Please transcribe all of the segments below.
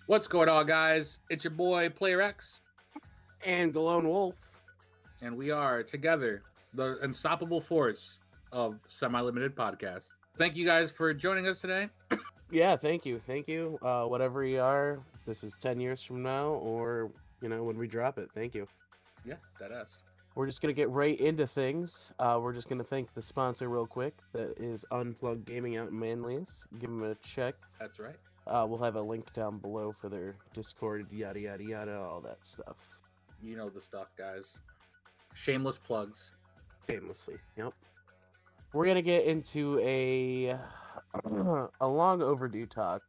What's going on, guys? It's your boy Player X, And Galonewolf. and we are together, the unstoppable force of Semi-Limited Podcast. Thank you guys for joining us today. Yeah, thank you. Whatever you are, this is 10 years from now, or, when we drop it. Thank you. Yeah, that us. We're just going to get right into things. We're just going to thank the sponsor real quick. That is Unplugged Gaming out in Manlius. Give them a check. That's right. We'll have a link down below for their Discord, yada, yada, yada, all that stuff. You know the stuff, guys. Shameless plugs. Shamelessly. Yep. We're going to get into a long overdue talk,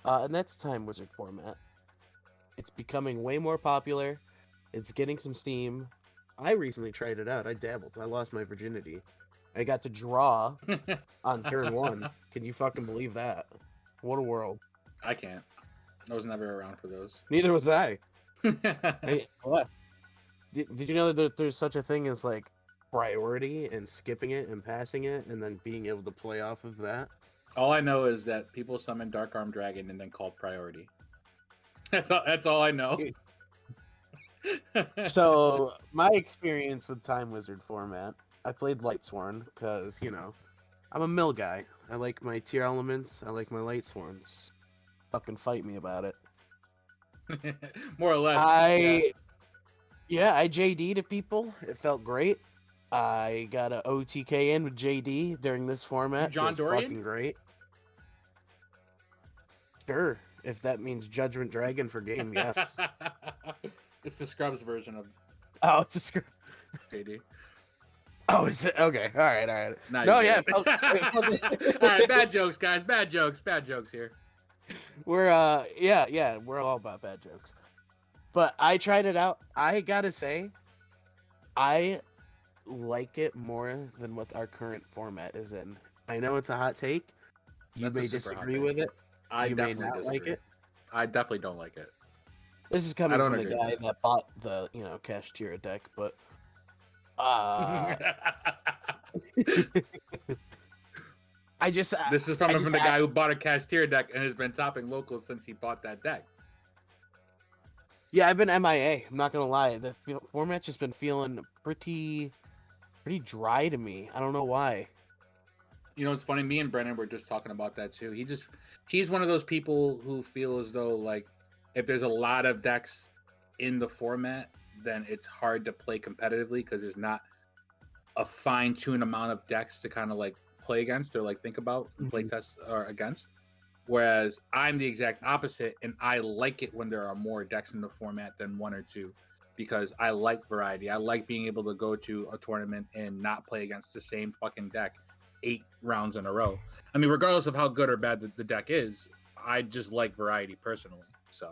and that's Time Wizard format. It's becoming way more popular. It's getting some steam. I recently tried it out. I dabbled. I lost my virginity. I got to draw on turn 1. Can you fucking believe that? What a world. I can't. I was never around for those. Neither was I. Hey, what? Did you know that there's such a thing as like priority and skipping it and passing it and then being able to play off of that? All I know is that people summon Dark Arm Dragon and then called priority. That's all I know. So my experience with Time Wizard format, I played Lightsworn because, I'm a mill guy. I like my tier elements. I like my Lightsworns. Fucking fight me about it. More or less. I JD to people. It felt great. I got a OTK in with JD during this format. John Dorian? Fucking great. Sure, if that means Judgment Dragon for game, yes. It's the Scrubs version of Oh, it's a script. JD. Oh, is it? Okay, all right. Nah, No, you yeah. good. All right, bad jokes, guys. Bad jokes here. We're we're all about bad jokes. But I tried it out. I gotta say, I like it more than what our current format is in. I know it's a hot take. You That's a may super hot disagree take. with it. I You may definitely not disagree. like it. I definitely don't like it. This is coming don't from the agree guy with that bought the, Cash Tier deck, but I just This is coming from the guy who bought a Castier deck and has been topping locals since he bought that deck. Yeah, I've been MIA. I'm not gonna lie. The format's just been feeling pretty dry to me. I don't know why. You know, it's funny. Me and Brennan were just talking about that too. He's one of those people who feel as though like if there's a lot of decks in the format, then it's hard to play competitively because there's not a fine-tuned amount of decks to kind of like play against or like think about and play test or against. Whereas I'm the exact opposite, and I like it when there are more decks in the format than one or two because I like variety. I like being able to go to a tournament and not play against the same fucking deck 8 rounds in a row. I mean, regardless of how good or bad the deck is, I just like variety personally. So,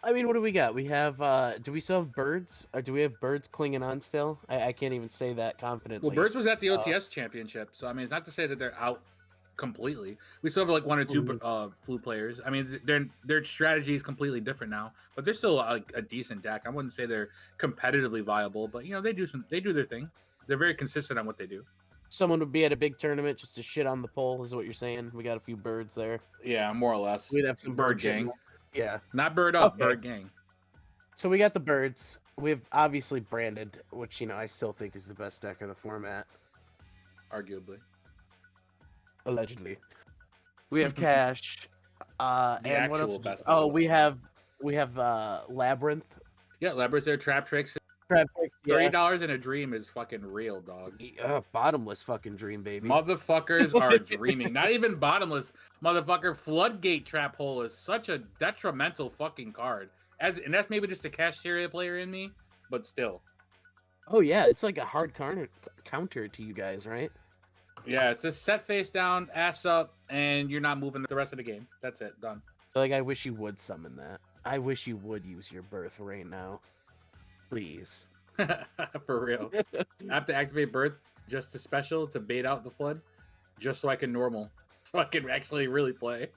I mean, what do we got? We have, do we still have birds? Or do we have birds clinging on still? I can't even say that confidently. well, Birds was at the OTS championship, so I mean, it's not to say that they're out completely. We still have like 1 or 2 flu players. I mean, their strategy is completely different now, but they're still like a decent deck. I wouldn't say they're competitively viable, but they do their thing. They're very consistent on what they do. Someone would be at a big tournament just to shit on the pole, is what you're saying. We got a few birds there. Yeah, more or less. We'd have some bird gang. gang. Yeah. Not bird up, Okay. bird gang. So we got the birds. We've obviously branded, which, I still think is the best deck of the format. Arguably. Allegedly. We have Cash. And what else? best Oh, of we have Labyrinth. Yeah, Labyrinth, their trap tricks. $30 in a dream is fucking real, dog. Bottomless fucking dream, baby. Motherfuckers are dreaming. Not even bottomless. Motherfucker, Floodgate Trap Hole is such a detrimental fucking card. And that's maybe just a Cashier player in me, but still. Oh yeah, it's like a hard counter to you guys, right? Yeah, it's just set face down, ass up, and you're not moving the rest of the game. That's it, done. So I wish you would summon that. I wish you would use your birth right now. Please. For real. I have to activate birth just to special to bait out the flood, just so I can normal. So I can actually really play.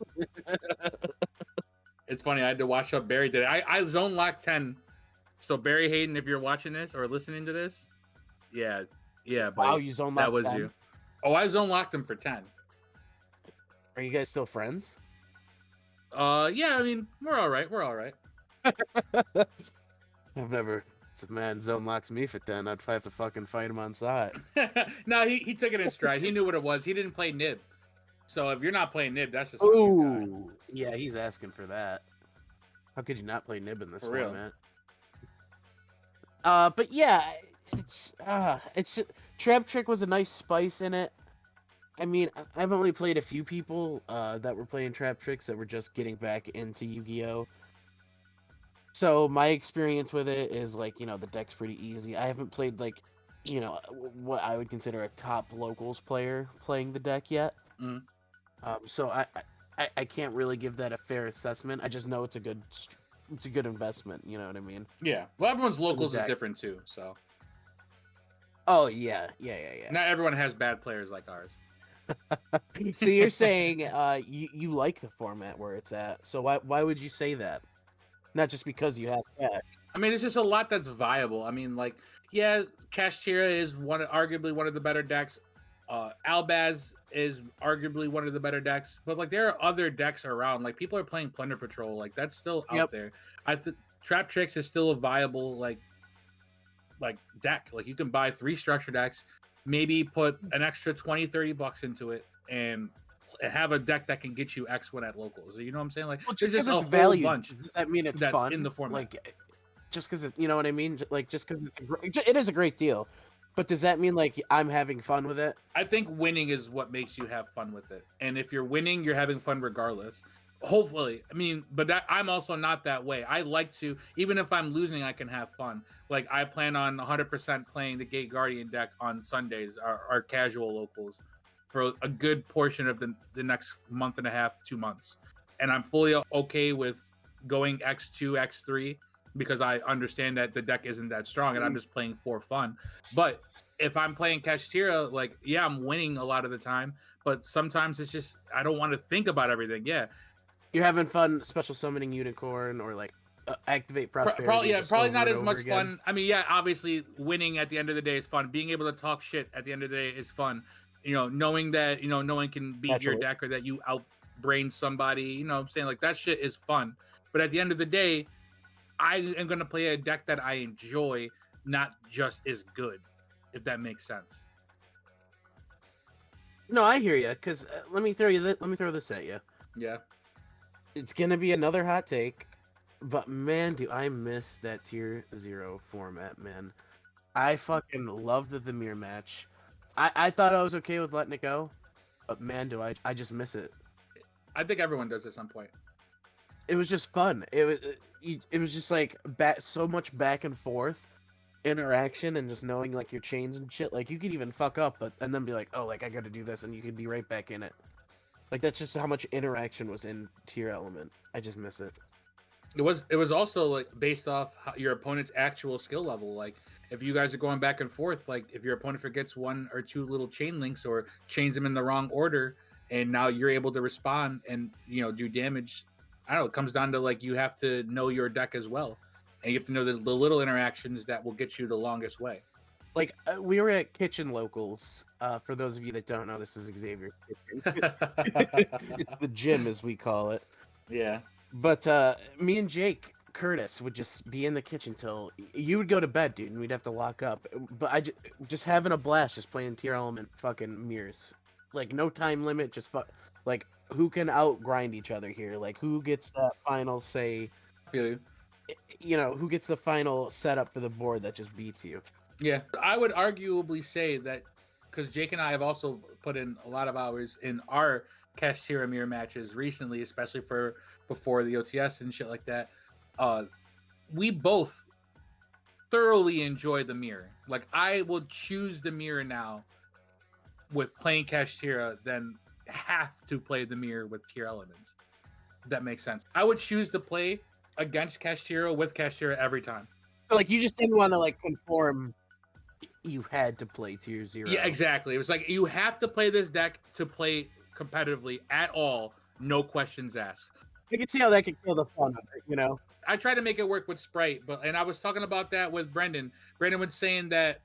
It's funny, I had to watch up Barry today. I zone locked 10. So Barry Hayden, if you're watching this or listening to this, yeah, buddy. Wow, you zone locked that was 10? You. Oh, I zone locked him for 10. Are you guys still friends? Yeah, I mean, we're all right. We're all right. I've never. Man, zone locks me for 10. I'd have to fucking fight him on side. No, he took it in stride. He knew what it was. He didn't play Nib. So if you're not playing Nib, that's just on your guy. Ooh, yeah, he's asking for that. How could you not play Nib in this For real. format? But yeah, it's Trap Trick was a nice spice in it. I mean, I've only played a few people that were playing Trap Tricks that were just getting back into Yu-Gi-Oh! So my experience with it is like, you know, the deck's pretty easy. I haven't played like, you know, what I would consider a top locals player playing the deck yet. Mm. So I can't really give that a fair assessment. I just know it's a good investment. You know what I mean? Yeah. Well, everyone's locals is different too. So. Oh yeah. Not everyone has bad players like ours. So you're saying you like the format where it's at. So why would you say that? Not just because you have cash. I mean, it's just a lot that's viable. I mean, like, yeah, Kashtira is arguably one of the better decks. Albaz is arguably one of the better decks, but like there are other decks around. Like people are playing Plunder Patrol, like that's still out there. Trap Tricks is still a viable like deck. Like you can buy 3 structure decks, maybe put an extra 20-30 bucks into it, and have a deck that can get you X1 at locals. You know what I'm saying? Like, well, there's just a whole value. bunch. Does that mean it's that's fun in the format? Like, just because you know what I mean? Like, just because it is a great deal. But does that mean like I'm having fun with it? I think winning is what makes you have fun with it, and if you're winning, you're having fun regardless. Hopefully, I mean, but I'm also not that way. I like to, even if I'm losing, I can have fun. Like I plan on 100% playing the Gate Guardian deck on Sundays, our casual locals, for a good portion of the next month and a half, 2 months. And I'm fully okay with going X2, X3 because I understand that the deck isn't that strong and I'm just playing for fun. But if I'm playing Kashtira, like, yeah, I'm winning a lot of the time, but sometimes it's just, I don't want to think about everything. Yeah. You're having fun special summoning Unicorn or like activate Prosperity. Probably not as much fun. I mean, yeah, obviously winning at the end of the day is fun. Being able to talk shit at the end of the day is fun. You know, knowing that, you know, no one can beat your deck or that you outbrain somebody, you know what I'm saying? Like that shit is fun. But at the end of the day, I am going to play a deck that I enjoy, not just is good, if that makes sense. No, I hear you. Because let me throw this at you. Yeah. It's going to be another hot take. But man, do I miss that tier 0 format, man. I fucking loved the mirror match. I thought I was okay with letting it go, but man, do I just miss it. I think everyone does at some point. It was just fun. It was just like so much back and forth interaction and just knowing like your chains and shit. Like you could even fuck up, and then be like, oh, like I got to do this, and you could be right back in it. Like that's just how much interaction was in tier element. I just miss it. It was also like based off your opponent's actual skill level. Like if you guys are going back and forth, like if your opponent forgets 1 or 2 little chain links or chains them in the wrong order, and now you're able to respond and, you know, do damage. I don't know. It comes down to like you have to know your deck as well, and you have to know the little interactions that will get you the longest way. Like we were at Kitchen Locals. For those of you that don't know, this is Xavier's Kitchen. It's the gym, as we call it. Yeah. But me and Jake Curtis would just be in the kitchen till you would go to bed, dude, and we'd have to lock up. But I just having a blast, just playing tier element fucking mirrors. Like no time limit, just like who can out grind each other here? Like who gets that final say? I feel you. You know, who gets the final setup for the board that just beats you? Yeah, I would arguably say that because Jake and I have also put in a lot of hours in our Kashtira mirror matches recently, especially for before the OTS and shit like that. We both thoroughly enjoy the mirror. Like I will choose the mirror now with playing Kashtira than have to play the mirror with tier elements. If that makes sense. I would choose to play against Kashtira with Kashtira every time. So, like you just didn't want to like conform. You had to play tier 0. Yeah, exactly. It was like you have to play this deck to play competitively at all, no questions asked. You can see how that could kill the fun of it, you know. I try to make it work with Sprite, and I was talking about that with Brendan. Brendan was saying that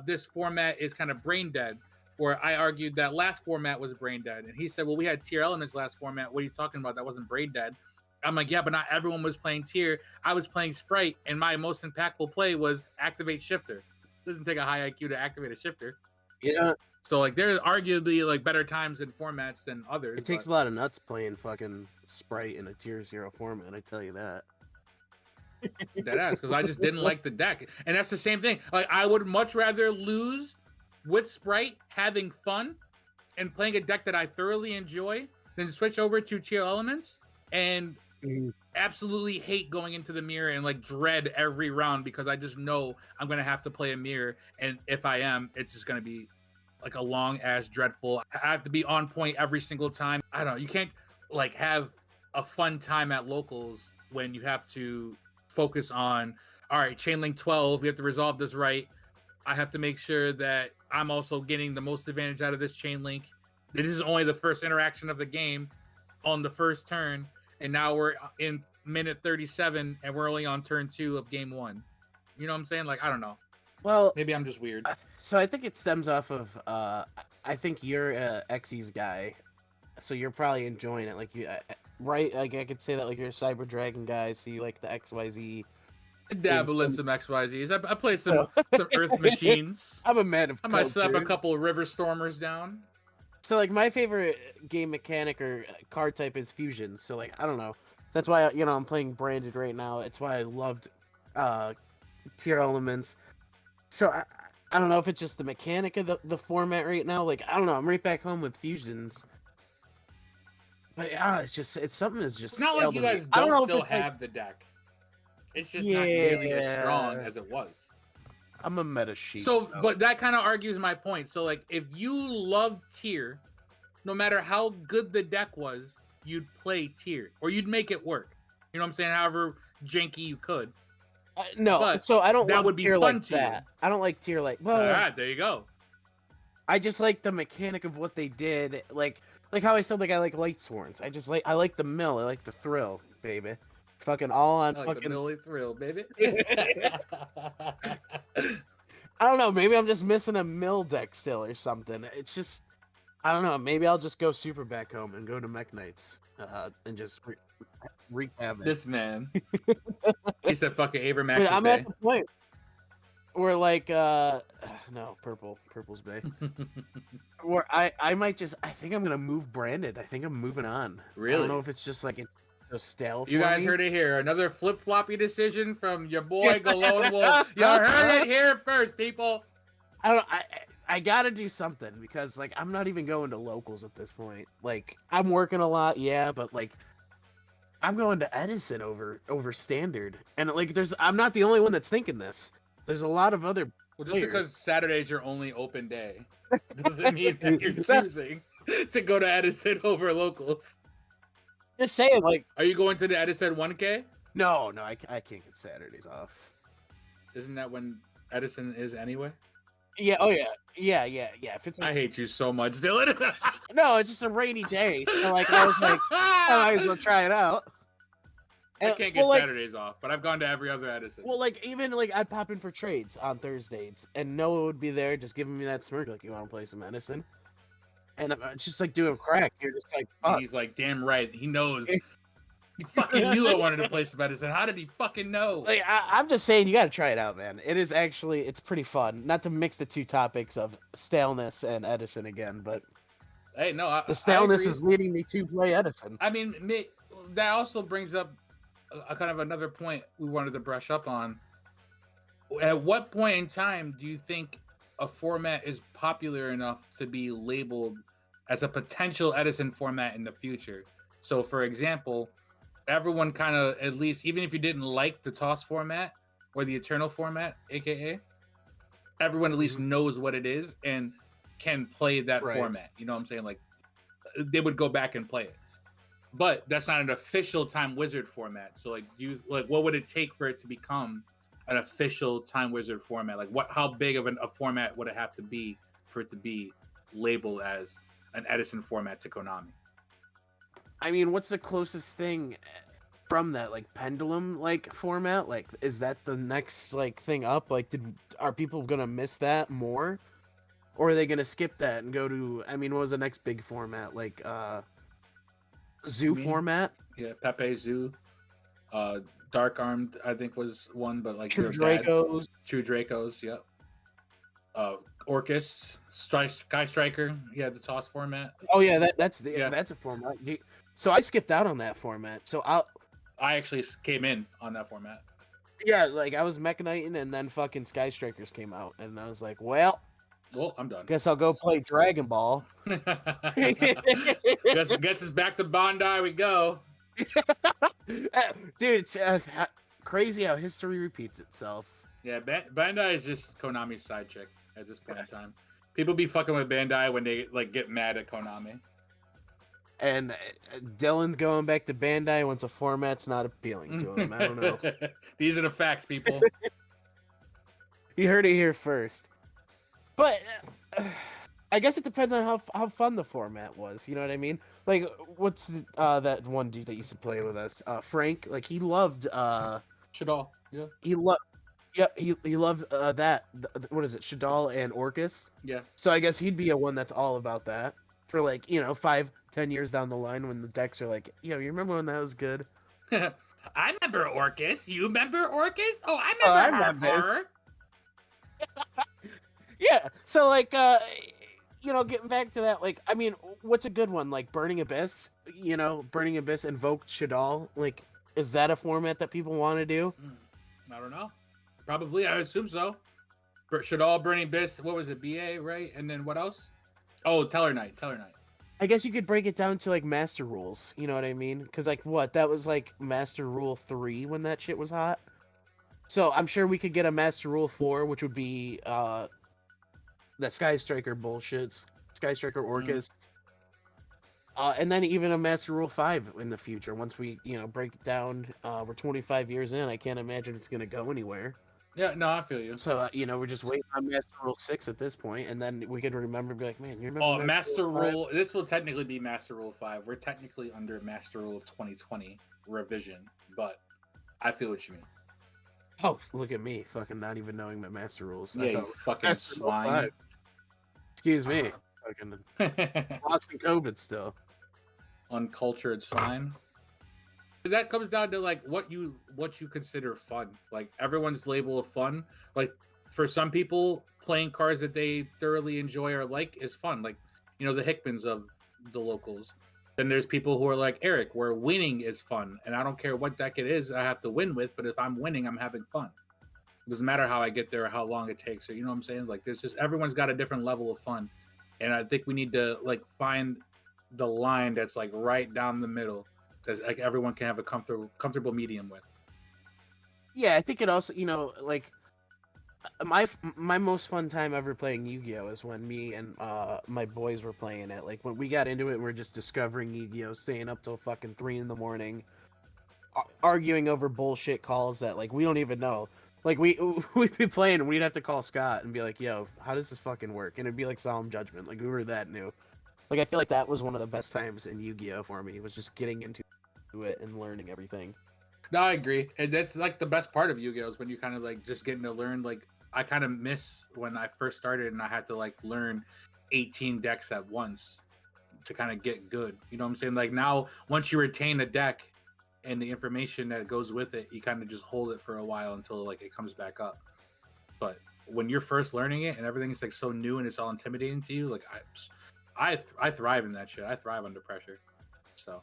this format is kind of brain dead, where I argued that last format was brain dead, and he said, "Well, we had tier elements last format. What are you talking about? That wasn't brain dead." I'm like, "Yeah, but not everyone was playing tier. I was playing sprite, and my most impactful play was activate shifter. It doesn't take a high IQ to activate a shifter." Yeah. So like, there's arguably like better times and formats than others. It takes a lot of nuts playing fucking sprite in a tier 0 format. I tell you that. That ass, because I just didn't like the deck, and that's the same thing. Like, I would much rather lose with sprite, having fun, and playing a deck that I thoroughly enjoy, than switch over to tier elements and absolutely hate going into the mirror and like dread every round because I just know I'm gonna have to play a mirror, and if I am, it's just gonna be like a long ass dreadful. I have to be on point every single time. I don't know. You can't like have a fun time at locals when you have to focus on, all right, chain link 12, we have to resolve this right. I have to make sure that I'm also getting the most advantage out of this chain link. This is only the first interaction of the game on the first turn, and now we're in minute 37 and we're only on turn 2 of game 1. You know what I'm saying? Like, I don't know. Well, maybe I'm just weird. So I think it stems off of I think you're a Xyz guy, so you're probably enjoying it. Like you, right? Like I could say that like you're a Cyber Dragon guy, so you like the XYZ. I dabble in some XYZs. I play some Earth Machines. I'm a man of I might slap a couple of River Stormers down. So like my favorite game mechanic or card type is fusions. So like I don't know. That's why I'm playing branded right now. It's why I loved tier elements. So I don't know if it's just the mechanic of the format right now. Like I don't know. I'm right back home with fusions. But yeah, it's something that's just. It's not like you guys don't still have the deck. It's just not nearly as strong as it was. I'm a meta sheet. So, but that kind of argues my point. So, like, if you love tier, no matter how good the deck was, you'd play tier or you'd make it work. You know what I'm saying? However janky you could. No, but so I don't. That love would be tier fun like to that. you. I don't like tier like. Well, all right, there you go. I just like the mechanic of what they did. Like how I said, like I like light sworns. I like the mill. I like the thrill, baby. Fucking all on like fucking the milly thrill, baby. I don't know. Maybe I'm just missing a mill deck still or something. It's just I don't know. Maybe I'll just go super back home and go to Mech Knights and just wreak havoc. This man. He said fucking Abram But I'm at the point where like no, purple's bay. Where I might just I think I'm gonna move branded. I think I'm moving on. Really? I don't know if it's just like it's so stale. You guys heard it here. Another flip-floppy decision from your boy Galonewolf. You heard it here first, people. I gotta do something because like I'm not even going to locals at this point. Like I'm working a lot, yeah, but like I'm going to Edison over standard. And like I'm not the only one that's thinking this. There's a lot of other Well, just because Saturday's your only open day doesn't mean that you're choosing to go to Edison over locals. Just saying, like, are you going to the Edison 1K? No, I can't get Saturdays off. Isn't that when Edison is anyway? Yeah. Oh yeah. If it's I hate you so much, Dylan. No, it's just a rainy day. So like I was like, I might as well try it out. I can't get Saturdays off, but I've gone to every other Edison. Well, like even like I'd pop in for trades on Thursdays, and Noah would be there, just giving me that smirk, like, "You want to play some Edison?" And it's just like doing crack. You're just like, fuck. He's like, damn right. He knows. He fucking knew I wanted to play some Edison. How did he fucking know? Like, I'm just saying, you got to try it out, man. It is actually, it's pretty fun. Not to mix the two topics of staleness and Edison again, but hey, no, the staleness is leading me to play Edison. I mean, that also brings up a kind of another point we wanted to brush up on. At what point in time do you think a format is popular enough to be labeled as a potential Edison format in the future? So, for example, everyone kind of, at least, even if you didn't like the Toss format or the Eternal format, aka, everyone at least knows what it is and can play that format. You know what I'm saying? Like, they would go back and play it. But that's not an official Time Wizard format. So, like, what would it take for it to become an official Time Wizard format? Like, how big of a format would it have to be for it to be labeled as an Edison format to Konami? I mean, what's the closest thing from that, like Pendulum like format? Like, is that the next like thing up? Like, are people gonna miss that more? Or are they gonna skip that and go to? I mean, what was the next big format? Like zoo format? Yeah, Pepe Zoo. Dark Armed, I think, was one, but like True your dad, Dracos. True Dracos, yep. Orcus, Sky Striker, yeah, the toss format. Oh yeah, that's Yeah. a format. So I skipped out on that format. So I actually came in on that format. yeah, like I was Mech Knighting, and then fucking Sky Strikers came out, and I was like, well, I'm done. guess I'll go play Dragon Ball. guess it's back to Bondi we go. Dude, it's crazy how history repeats itself. Yeah, Bandai is just Konami's side chick at this point in time. People be fucking with Bandai when they like get mad at Konami. And Dylan's going back to Bandai once a format's not appealing to him. I don't know. These are the facts, people. You heard it here first. But I guess it depends on how fun the format was. You know what I mean? Like, what's that one dude that used to play with us? Frank. Like, he loved Shadal. Yeah. He loved. Yep, he loved that. What is it? Shadal and Orcus. Yeah. So I guess he'd be a one that's all about that for like 5-10 years down the line when the decks are like, you remember when that was good? I remember Orcus. You remember Orcus? Oh, I remember her. Yeah. So like, getting back to that, like, I mean, what's a good one? Like Burning Abyss. Burning Abyss invoked Shadal. Like, is that a format that people want to do? I don't know. Probably, I assume so. Shadal, Burning Abyss. What was it? BA, right? And then what else? Oh, Teller Knight. I guess you could break it down to like Master Rules. You know what I mean? Because like that was like Master Rule 3 when that shit was hot. So I'm sure we could get a Master Rule 4, which would be that Sky Striker bullshit, Sky Striker Orcus. And then even a Master Rule 5 in the future. Once we, break it down, we're 25 years in. I can't imagine it's going to go anywhere. Yeah, no, I feel you. So, we're just waiting on Master Rule 6 at this point, and then we could remember and be like, man, you remember Master Rule, this will technically be Master Rule 5. We're technically under Master Rule 2020 revision, but I feel what you mean. Oh, look at me, fucking not even knowing my Master Rules. Yeah, you fucking swine. Excuse me. Fucking lost in COVID still. Uncultured swine. That comes down to like what you consider fun. Like everyone's label of fun. Like for some people, playing cards that they thoroughly enjoy or like is fun. Like the Hickmans of the locals. Then there's people who are like Eric, where winning is fun, and I don't care what deck it is I have to win with. But if I'm winning, I'm having fun. It doesn't matter how I get there or how long it takes. Or you know what I'm saying? Like there's just everyone's got a different level of fun, and I think we need to like find the line that's like right down the middle. That like everyone can have a comfortable medium with. Yeah, I think it also, like my most fun time ever playing Yu-Gi-Oh is when me and my boys were playing it. Like when we got into it, and we're just discovering Yu-Gi-Oh, staying up till fucking 3 a.m, arguing over bullshit calls that like we don't even know. Like we'd be playing and we'd have to call Scott and be like, "Yo, how does this fucking work?" And it'd be like Solemn Judgment. Like we were that new. Like I feel like that was one of the best times in Yu-Gi-Oh for me. Was just getting into it and learning everything. No, I agree. And that's like the best part of Yu-Gi-Oh is when you kind of like just getting to learn. Like I kind of miss when I first started and I had to like learn 18 decks at once to kind of get good. You know what I'm saying? Like now, once you retain a deck and the information that goes with it, you kind of just hold it for a while until like it comes back up. But when you're first learning it and everything's like so new and it's all intimidating to you, like I thrive in that shit. I thrive under pressure. So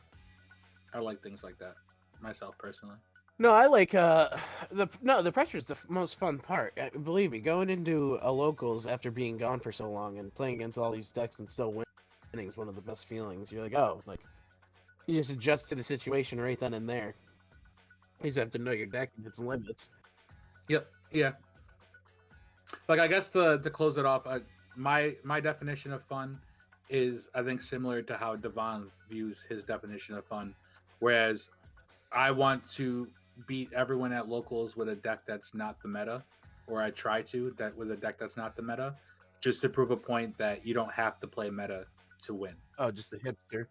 I like things like that myself personally. No, I like the pressure is the most fun part. Believe me, going into a locals after being gone for so long and playing against all these decks and still winning is one of the best feelings. You're like, oh, like you just adjust to the situation right then and there. You just have to know your deck and its limits. Yep. Yeah. Like I guess to close it off, my definition of fun is I think similar to how Devon views his definition of fun, whereas I want to beat everyone at locals with a deck that's not the meta, or I try to that with a deck that's not the meta, just to prove a point that you don't have to play meta to win. Oh, just a hipster.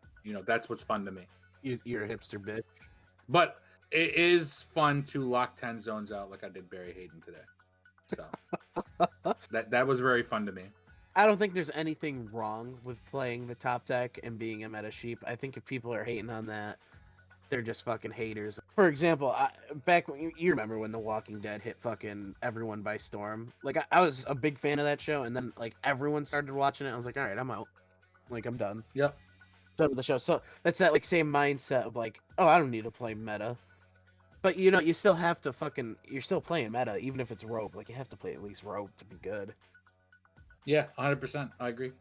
That's what's fun to me. You're a hipster bitch. But it is fun to lock 10 zones out like I did Barry Hayden today. So that was very fun to me. I don't think there's anything wrong with playing the top deck and being a meta sheep. I think if people are hating on that, they're just fucking haters. For example, back when you remember when The Walking Dead hit fucking everyone by storm. Like I was a big fan of that show, and then like everyone started watching it. I was like, all right, I'm out. Like I'm done. Yep. Done with the show. So that's that like same mindset of like, oh, I don't need to play meta. But you know, you still have to fucking. You're still playing meta, even if it's rogue. Like you have to play at least rogue to be good. Yeah, 100%. I agree.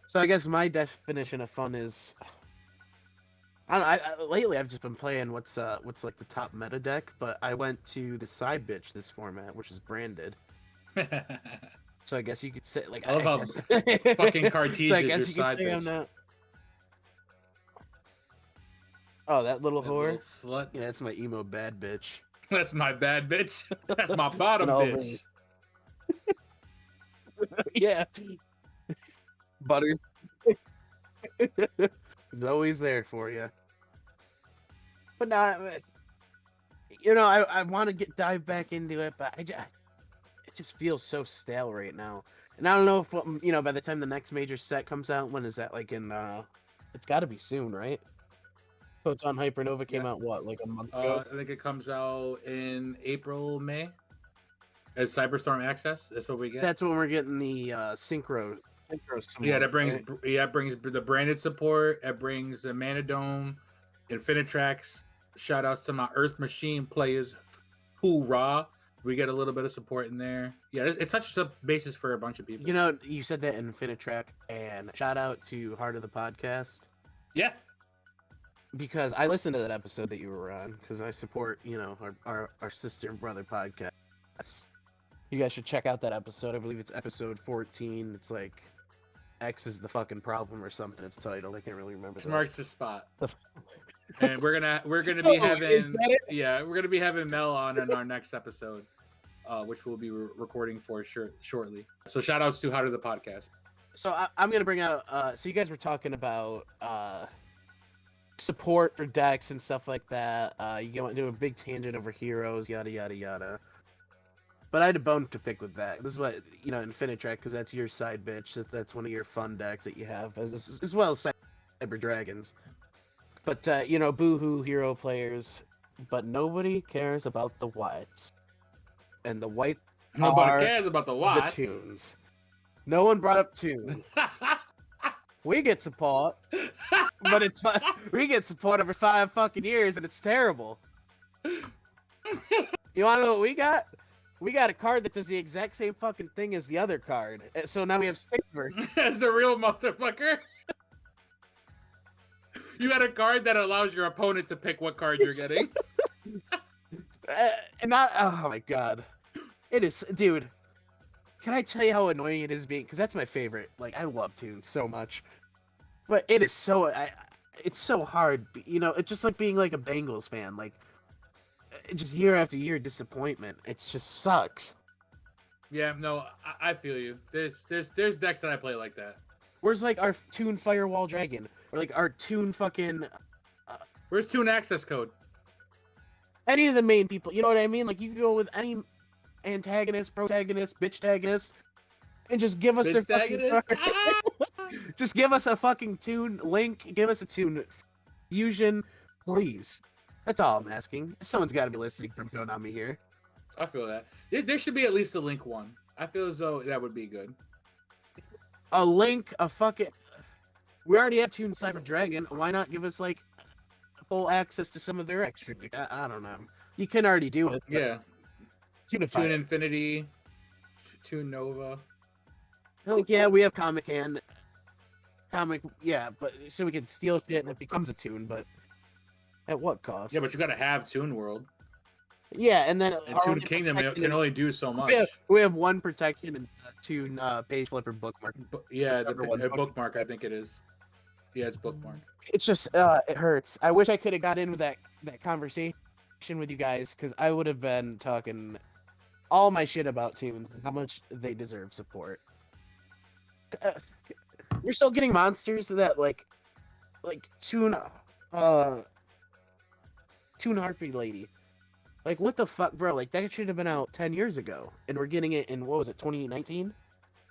So I guess my definition of fun is, I don't know, lately I've just been playing what's like the top meta deck, but I went to the side bitch this format, which is branded. So I guess you could say like I love how guess... fucking Cartesian so I is guess your you side could say bitch. I'm not. Oh, that little That whore. little slut. Yeah, that's my emo bad bitch. That's my bad bitch. That's my bottom No, bitch. Yeah. Butters. He's always there for you. But now, you know, I want to dive back into it, but it just feels so stale right now. And I don't know if, you know, by the time the next major set comes out, when is that? Like in, it's got to be soon, right? Photon Hypernova came out, what, like a month ago? I think it comes out in April, May. As Cyberstorm Access. That's what we get. That's when we're getting the synchro. Yeah, that brings right? brings the branded support. It brings the Mana Dome, Infinitrax. Shout outs to my Earth Machine players. Hoorah! We get a little bit of support in there. Yeah, it's such a basis for a bunch of people. You know, you said that in Infinitrack, and shout out to Heart of the Podcast. Yeah. Because I listened to that episode that you were on, because I support, you know, our sister and brother podcast. You guys should check out that episode. I believe it's episode 14. It's like X is the fucking problem or something. It's titled. I can't really remember. It marks the spot. The And we're gonna be having is that it? Yeah, we're gonna be having Mel on in our next episode, which we'll be recording for shortly. So shout outs to How to the Podcast. So I'm gonna bring out. So you guys were talking about support for decks and stuff like that. You go into a big tangent over heroes, yada yada yada. But I had a bone to pick with that. This is what, you know, Infinitrack, because that's your side bitch. That's one of your fun decks that you have, as well as Cyber Dragons. But, you know, boohoo hero players. But nobody cares about the whites. And the whites Nobody cares about the whites. The Toons. No one brought up Toons. We get support, but it's fun. We get support every 5 fucking years, and it's terrible. You want to know what we got? We got a card that does the exact same fucking thing as the other card. So now we have 6 of her. As the real motherfucker. You got a card that allows your opponent to pick what card you're getting. And not, oh my god. It is, dude. Can I tell you how annoying it is being, because that's my favorite. Like, I love Toons so much. But it is so, it's so hard. You know, it's just like being like a Bengals fan. Like, just year after year disappointment. It just sucks. Yeah, no, I feel you. There's decks that I play like that. Where's like our Toon Firewall Dragon? Or like our Toon fucking... Where's Toon Access Code? Any of the main people, you know what I mean? Like, you can go with any antagonist, protagonist, bitch-tagonist, and just give us their fucking card. Just give us a fucking Toon Link, give us a Toon Fusion, please. That's all I'm asking. Someone's got to be listening from Konami here. I feel that. There should be at least a Link one. I feel as though that would be good. A Link, a fucking... We already have Toon Cyber Dragon. Why not give us, like, full access to some of their extra... I don't know. You can already do it. Yeah. Toon Infinity, Toon Nova. Like, yeah, we have Comic, yeah, but so we can steal shit and it becomes a Toon, but at what cost? Yeah, but you gotta have Toon World. Yeah, and then and Toon Kingdom can only do so much. We have 1 protection and Toon page flipper bookmark. Yeah, the bookmark, I think it is. Yeah, it's bookmark. It's just it hurts. I wish I could have got in with that conversation with you guys, because I would have been talking all my shit about Toons and how much they deserve support. You're still getting monsters that like Toon Harpy Lady. Like, what the fuck, bro? Like, that should have been out 10 years ago, and we're getting it in, what was it, 2019?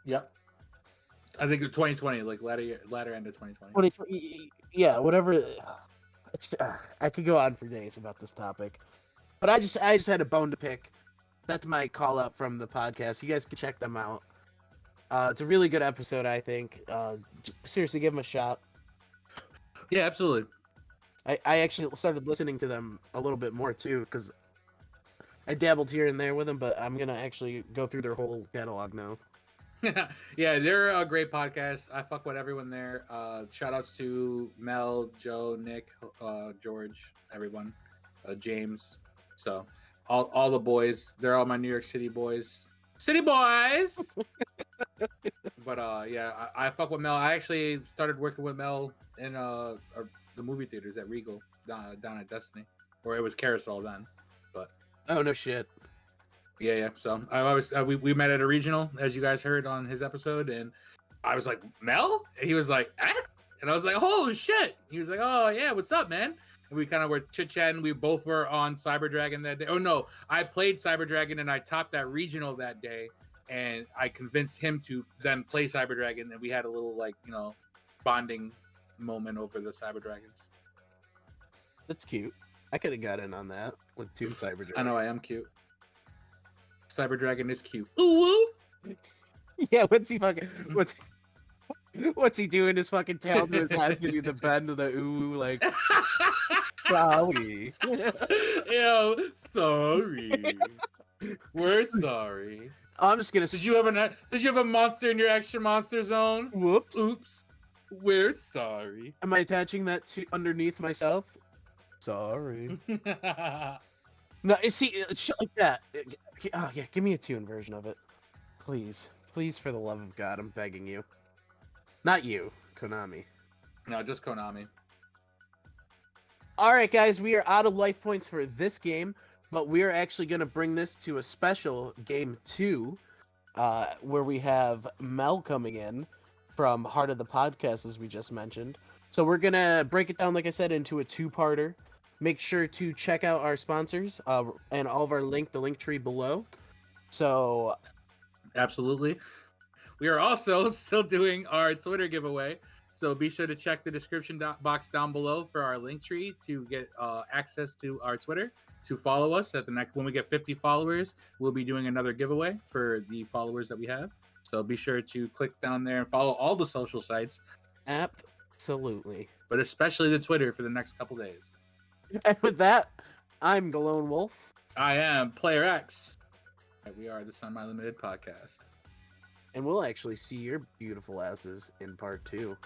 Yep. I think 2020, like latter end of 2020. 2020, yeah, whatever. I could go on for days about this topic, but I just had a bone to pick. That's my call out from the podcast. You guys can check them out. It's a really good episode, I think. Seriously, give them a shot. Yeah, absolutely. I actually started listening to them a little bit more too, because I dabbled here and there with them, but I'm gonna actually go through their whole catalog now. Yeah, they're a great podcast. I fuck with everyone there. Shout outs to Mel, Joe, Nick, George, everyone, James. So all the boys. They're all my New York City boys. City boys. But yeah, I fuck with Mel. I actually started working with Mel in the movie theaters at Regal down at Destiny, or it was Carousel then. But oh no shit. Yeah. So we met at a regional, as you guys heard on his episode, and I was like, Mel? And he was like, and I was like, holy shit. He was like, oh yeah, what's up, man? And we kind of were chit chatting. We both were on Cyber Dragon that day. Oh no, I played Cyber Dragon and I topped that regional that day, and I convinced him to then play Cyber Dragon, and we had a little bonding moment over the Cyber Dragons. That's cute. I could have got in on that with Toons Cyber Dragon. I know I am cute. Cyber Dragon is cute. Ooh woo! Yeah, what's he doing? His fucking tail to his head to do the bend of the ooh, like sorry. Yo, sorry. We're sorry. I'm just gonna. Did you have a monster in your extra monster zone? Whoops. Oops. We're sorry. Am I attaching that to underneath myself? Sorry. No, see, shit like that. Oh yeah, give me a Toon version of it, please. Please, for the love of God, I'm begging you. Not you, Konami. No, just Konami. All right, guys, we are out of life points for this game, but we are actually going to bring this to a special game 2, where we have Mel coming in from Heart of the Podcast, as we just mentioned. So we're going to break it down, like I said, into a 2-parter. Make sure to check out our sponsors and all of our the link tree below. So, absolutely. We are also still doing our Twitter giveaway. So be sure to check the description box down below for our link tree to get access to our Twitter, to follow us at the next. When we get 50 followers, we'll be doing another giveaway for the followers that we have. So be sure to click down there and follow all the social sites. Absolutely. But especially the Twitter for the next couple days. And with that, I'm Galonewolf. I am Player X. We are the Semi Limited Podcast. And we'll actually see your beautiful asses in part 2.